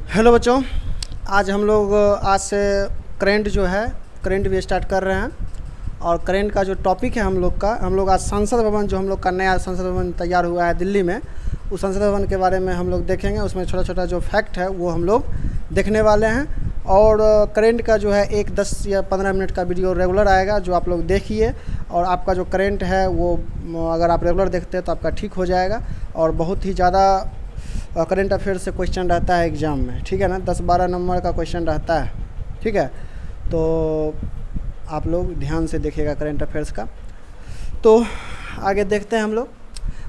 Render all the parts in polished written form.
Hello बच्चों, आज हम लोग आज से करेंट जो है करेंट भी स्टार्ट कर रहे हैं। और करेंट का जो टॉपिक है हम लोग आज संसद भवन, जो हम लोग का नया संसद भवन तैयार हुआ है दिल्ली में, उस संसद भवन के बारे में हम लोग देखेंगे। उसमें छोटा छोटा जो फैक्ट है वो हम लोग देखने वाले हैं। और करेंट का जो है एक 10 या 15 मिनट का वीडियो रेगुलर आएगा, जो आप लोग देखिए। और आपका जो करेंट है वो अगर आप रेगुलर देखते हैं तो आपका ठीक हो जाएगा। और बहुत ही ज़्यादा करेंट अफेयर से क्वेश्चन रहता है एग्ज़ाम में, ठीक है ना। 10-12 नंबर का क्वेश्चन रहता है, ठीक है। तो आप लोग ध्यान से देखिएगा करेंट अफेयर्स का। तो आगे देखते हैं हम लोग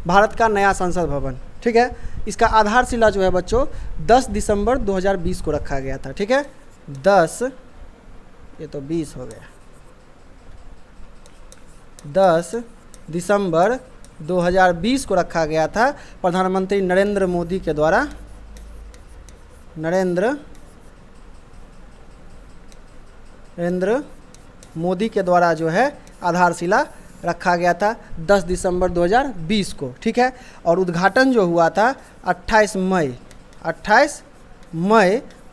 भारत का नया संसद भवन, ठीक है। इसका आधारशिला जो है बच्चों 10 दिसंबर 2020 को रखा गया था, ठीक है। 10 ये तो 20 हो गया, 10 दिसंबर 2020 को रखा गया था। प्रधानमंत्री नरेंद्र मोदी के द्वारा नरेंद्र मोदी के द्वारा जो है आधारशिला रखा गया था 10 दिसंबर 2020 को, ठीक है। और उद्घाटन जो हुआ था 28 मई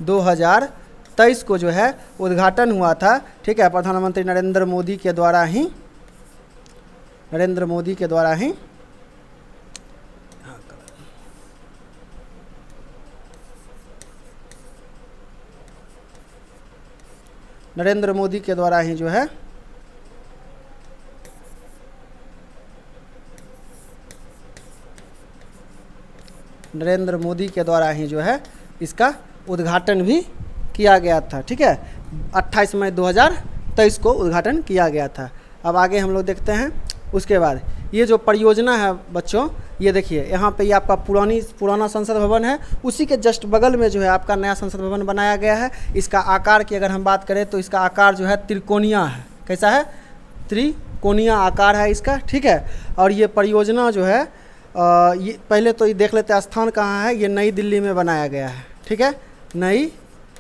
2023 को जो है उद्घाटन हुआ था, ठीक है। प्रधानमंत्री नरेंद्र मोदी के द्वारा ही नरेंद्र मोदी के द्वारा ही जो है नरेंद्र मोदी के द्वारा ही जो है इसका उद्घाटन भी किया गया था, ठीक है। 28 मई 2023 को उद्घाटन किया गया था। अब आगे हम लोग देखते हैं। उसके बाद ये जो परियोजना है बच्चों, ये देखिए यहाँ पे ये आपका पुराना संसद भवन है, उसी के जस्ट बगल में जो है आपका नया संसद भवन बनाया गया है। इसका आकार की अगर हम बात करें तो इसका आकार जो है त्रिकोणीय है। कैसा है? त्रिकोणीय आकार है इसका, ठीक है। और ये परियोजना जो है ये पहले तो ये देख लेते हैं स्थान कहाँ है। ये नई दिल्ली में बनाया गया है, ठीक है। नई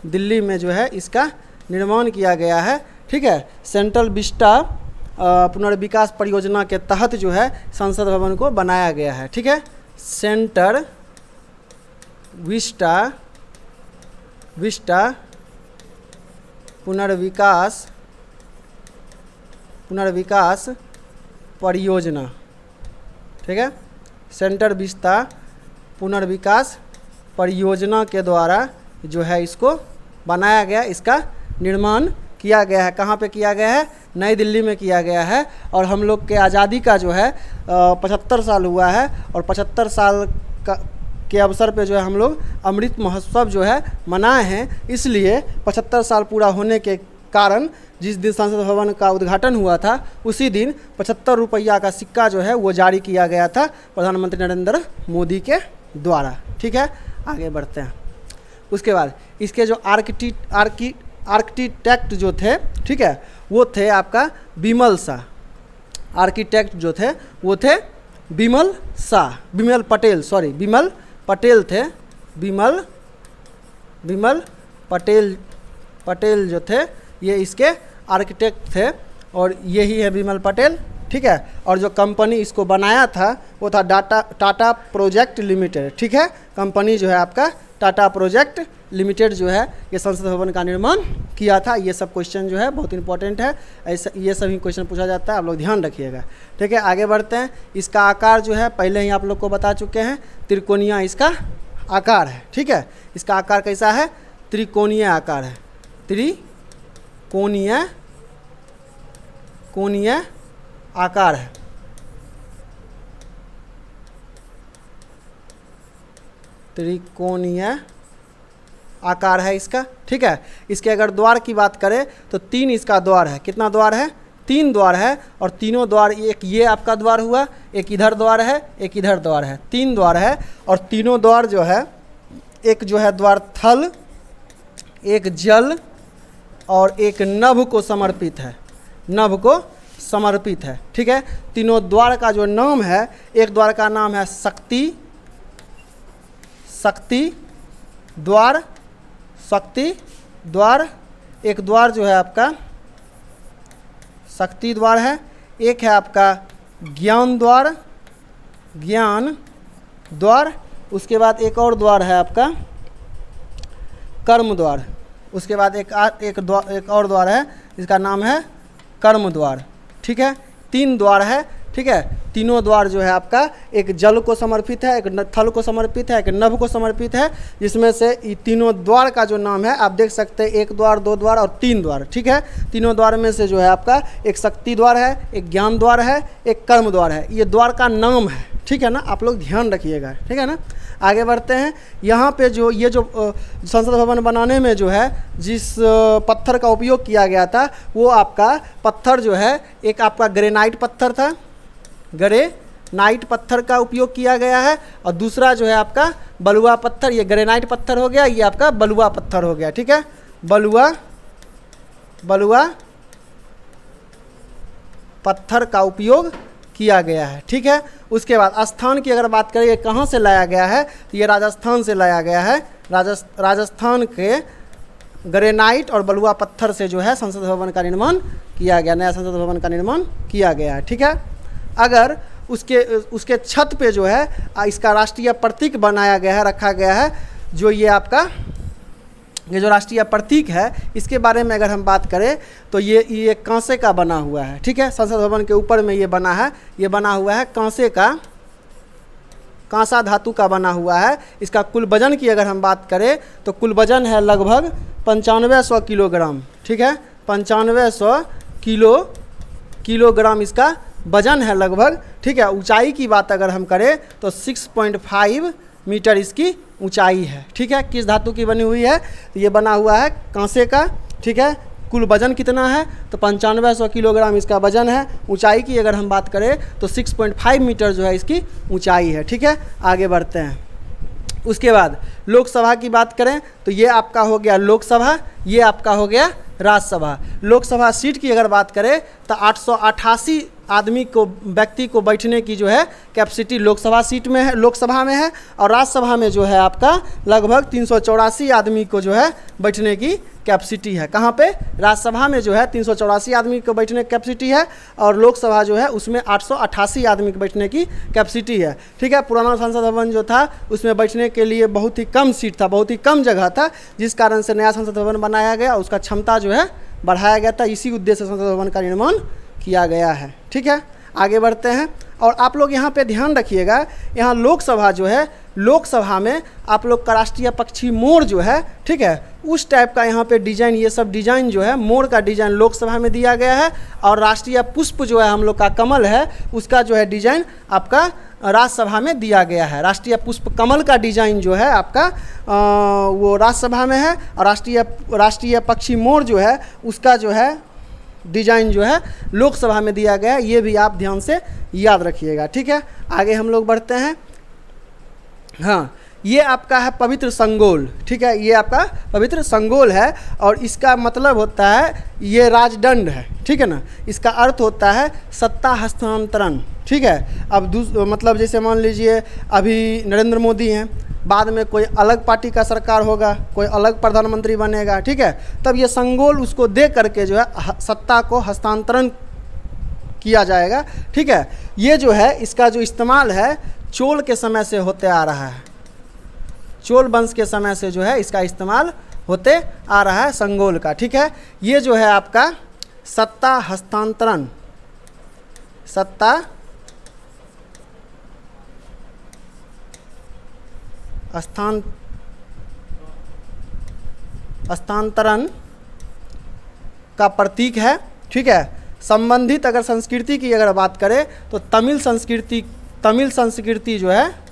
दिल्ली में जो है इसका निर्माण किया गया है, ठीक है। सेंट्रल विस्टा पुनर्विकास परियोजना के तहत जो है संसद भवन को बनाया गया है, ठीक है। सेंट्रल विस्टा पुनर्विकास परियोजना, ठीक है। सेंट्रल विस्टा पुनर्विकास परियोजना के द्वारा जो है इसको बनाया गया, इसका निर्माण किया गया है। कहाँ पे किया गया है? नई दिल्ली में किया गया है। और हम लोग के आज़ादी का जो है 75 साल हुआ है। और 75 साल के अवसर पे जो है हम लोग अमृत महोत्सव जो है मनाए हैं। इसलिए 75 साल पूरा होने के कारण जिस दिन संसद भवन का उद्घाटन हुआ था उसी दिन 75 रुपया का सिक्का जो है वो जारी किया गया था प्रधानमंत्री नरेंद्र मोदी के द्वारा, ठीक है। आगे बढ़ते हैं। उसके बाद इसके जो आर्किटेक्ट जो थे, ठीक है, वो थे आपका बिमल शाह। आर्किटेक्ट जो थे वो थे बिमल पटेल थे। बिमल पटेल जो थे ये इसके आर्किटेक्ट थे। और यही है बिमल पटेल, ठीक है। और जो कंपनी इसको बनाया था वो था टाटा प्रोजेक्ट लिमिटेड, ठीक है। कंपनी जो है आपका टाटा प्रोजेक्ट लिमिटेड जो है ये संसद भवन का निर्माण किया था। ये सब क्वेश्चन जो है बहुत इंपॉर्टेंट है, ऐसा ये सभी क्वेश्चन पूछा जाता है, आप लोग ध्यान रखिएगा, ठीक है। आगे बढ़ते हैं। इसका आकार जो है पहले ही आप लोग को बता चुके हैं, त्रिकोणीय इसका आकार है, ठीक है। इसका आकार कैसा है? त्रिकोणीय आकार है। त्रिकोणीय आकार है। त्रिकोणीय आकार है इसका, ठीक है। इसके अगर द्वार की बात करें तो 3 इसका द्वार है। कितना द्वार है? 3 द्वार है। और तीनों द्वार, एक ये आपका द्वार हुआ, एक इधर द्वार है, एक इधर द्वार है, 3 द्वार है। और तीनों द्वार जो है, एक जो है द्वार थल, एक जल और एक नभ को समर्पित है, ठीक है। तीनों द्वार का जो नाम है, एक द्वार का नाम है शक्ति द्वार, एक द्वार जो है आपका शक्ति द्वार है। एक है आपका ज्ञान द्वार। उसके बाद एक और द्वार है आपका कर्म द्वार। उसके बाद एक और द्वार है, इसका नाम है कर्म द्वार। ठीक है, 3 द्वार है। ठीक है, तीनों द्वार जो है आपका एक जल को समर्पित है, एक थल को समर्पित है, एक नभ को समर्पित है, जिसमें से ये तीनों द्वार का जो नाम है आप देख सकते हैं, 1 द्वार, 2 द्वार और 3 द्वार। ठीक है, तीनों द्वार में से जो है आपका एक शक्ति द्वार है, एक ज्ञान द्वार है, एक कर्म द्वार है। ये द्वार का नाम है। ठीक है ना, आप लोग ध्यान रखिएगा। ठीक है ना, आगे बढ़ते हैं। यहाँ पे जो ये जो संसद भवन बनाने में जो है जिस पत्थर का उपयोग किया गया था वो आपका पत्थर जो है एक आपका ग्रेनाइट पत्थर था, ग्रेनाइट पत्थर का उपयोग किया गया है, और दूसरा जो है आपका बलुआ पत्थर। ये ग्रेनाइट पत्थर हो गया, ये आपका बलुआ पत्थर हो गया। ठीक है, बलुआ पत्थर का उपयोग किया गया है। ठीक है, उसके बाद स्थान की अगर बात करें ये कहाँ से लाया गया है, तो ये राजस्थान से लाया गया है। राजस्थान के ग्रेनाइट और बलुआ पत्थर से जो है संसद भवन का निर्माण किया गया, नया संसद भवन का निर्माण किया गया है। ठीक है, अगर उसके छत पे जो है इसका राष्ट्रीय प्रतीक बनाया गया है, रखा गया है, जो ये आपका ये जो राष्ट्रीय प्रतीक है इसके बारे में अगर हम बात करें तो ये कांसे का बना हुआ है। ठीक है, संसद भवन के ऊपर में ये बना है, ये बना हुआ है कांसे का, कांसा धातु का बना हुआ है। इसका कुल वजन की अगर हम बात करें तो कुल वजन है लगभग 9500 किलोग्राम। ठीक है, 9500 किलोग्राम इसका वजन है लगभग। ठीक है, ऊंचाई की बात अगर हम करें तो 6.5 मीटर इसकी ऊंचाई है। ठीक है, किस धातु की बनी हुई है, तो ये बना हुआ है कांसे का। ठीक है, कुल वजन कितना है, तो 9500 किलोग्राम इसका वजन है। ऊंचाई की अगर हम बात करें तो 6.5 मीटर जो है इसकी ऊंचाई है। ठीक है, आगे बढ़ते हैं। उसके बाद लोकसभा की बात करें तो ये आपका हो गया लोकसभा, ये आपका हो गया राज्यसभा। लोकसभा सीट की अगर बात करें तो 888 व्यक्ति को बैठने की जो है कैपेसिटी लोकसभा सीट में है, लोकसभा में है। और राज्यसभा में जो है आपका लगभग 384 आदमी को जो है बैठने की कैपेसिटी है। कहाँ पे, राज्यसभा में जो है 384 आदमी को बैठने की कैपेसिटी है, और लोकसभा जो है उसमें 888 आदमी को बैठने की कैपेसिटी है। ठीक है, पुराना संसद भवन जो था उसमें बैठने के लिए बहुत ही कम सीट था, बहुत ही कम जगह था, जिस कारण से नया संसद भवन बनाया गया, उसका क्षमता जो है बढ़ाया गया था। इसी उद्देश्य से संसद भवन का निर्माण किया गया है। ठीक है, आगे बढ़ते हैं। और आप लोग यहाँ पे ध्यान रखिएगा, यहाँ लोकसभा जो है, लोकसभा में आप लोग का राष्ट्रीय पक्षी मोर जो है, ठीक है, उस टाइप का यहाँ पे डिजाइन, ये सब डिजाइन जो है मोर का डिजाइन लोकसभा में दिया गया है। और राष्ट्रीय पुष्प जो है हम लोग का कमल है, उसका जो है डिजाइन आपका राज्यसभा में दिया गया है। राष्ट्रीय पुष्प कमल का डिजाइन जो है आपका वो राज्यसभा में है, और राष्ट्रीय पक्षी मोर जो है उसका जो है डिजाइन जो है लोकसभा में दिया गया है। ये भी आप ध्यान से याद रखिएगा। ठीक है, आगे हम लोग बढ़ते हैं। हाँ, ये आपका है पवित्र संगोल। ठीक है, ये आपका पवित्र संगोल है, और इसका मतलब होता है ये राजदंड है। ठीक है ना, इसका अर्थ होता है सत्ता हस्तांतरण। ठीक है, अब मतलब जैसे मान लीजिए अभी नरेंद्र मोदी हैं, बाद में कोई अलग पार्टी का सरकार होगा, कोई अलग प्रधानमंत्री बनेगा। ठीक है, तब ये संगोल उसको दे करके जो है सत्ता को हस्तांतरण किया जाएगा। ठीक है, ये जो है इसका जो इस्तेमाल है चोल के समय से होते आ रहा है, चोल वंश के समय से जो है इसका इस्तेमाल होते आ रहा है संगोल का। ठीक है, ये जो है आपका सत्ता हस्तांतरण, हस्तांतरण का प्रतीक है। ठीक है, संबंधित अगर संस्कृति की अगर बात करें तो तमिल संस्कृति जो है,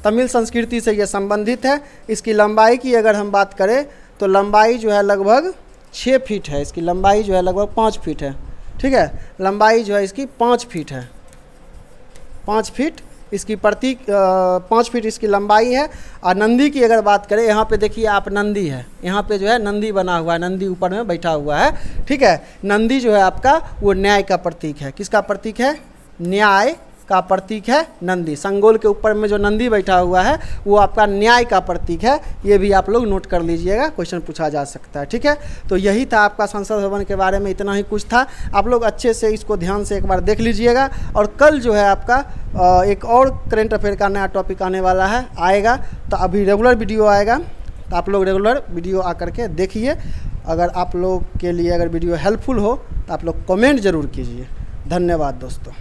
तमिल संस्कृति से ये संबंधित है। इसकी लंबाई की अगर हम बात करें तो लंबाई जो है लगभग 6 फीट है, इसकी लंबाई जो है लगभग 5 फीट है। ठीक है, लंबाई जो है इसकी 5 फीट है, 5 फीट इसकी प्रतीक 5 फीट इसकी लंबाई है। और नंदी की अगर बात करें, यहाँ पे देखिए आप नंदी है, यहाँ पे जो है नंदी बना हुआ है, नंदी ऊपर में बैठा हुआ है। ठीक है, नंदी जो है आपका वो न्याय का प्रतीक है। किसका प्रतीक है, न्याय का प्रतीक है नंदी। संगोल के ऊपर में जो नंदी बैठा हुआ है वो आपका न्याय का प्रतीक है। ये भी आप लोग नोट कर लीजिएगा, क्वेश्चन पूछा जा सकता है। ठीक है, तो यही था आपका संसद भवन के बारे में, इतना ही कुछ था। आप लोग अच्छे से इसको ध्यान से एक बार देख लीजिएगा। और कल जो है आपका एक और करेंट अफेयर का नया टॉपिक आने वाला है, आएगा। तो अभी रेगुलर वीडियो आएगा, तो आप लोग रेगुलर वीडियो आकर के देखिए। अगर आप लोग के लिए अगर वीडियो हेल्पफुल हो तो आप लोग कमेंट ज़रूर कीजिए। धन्यवाद दोस्तों।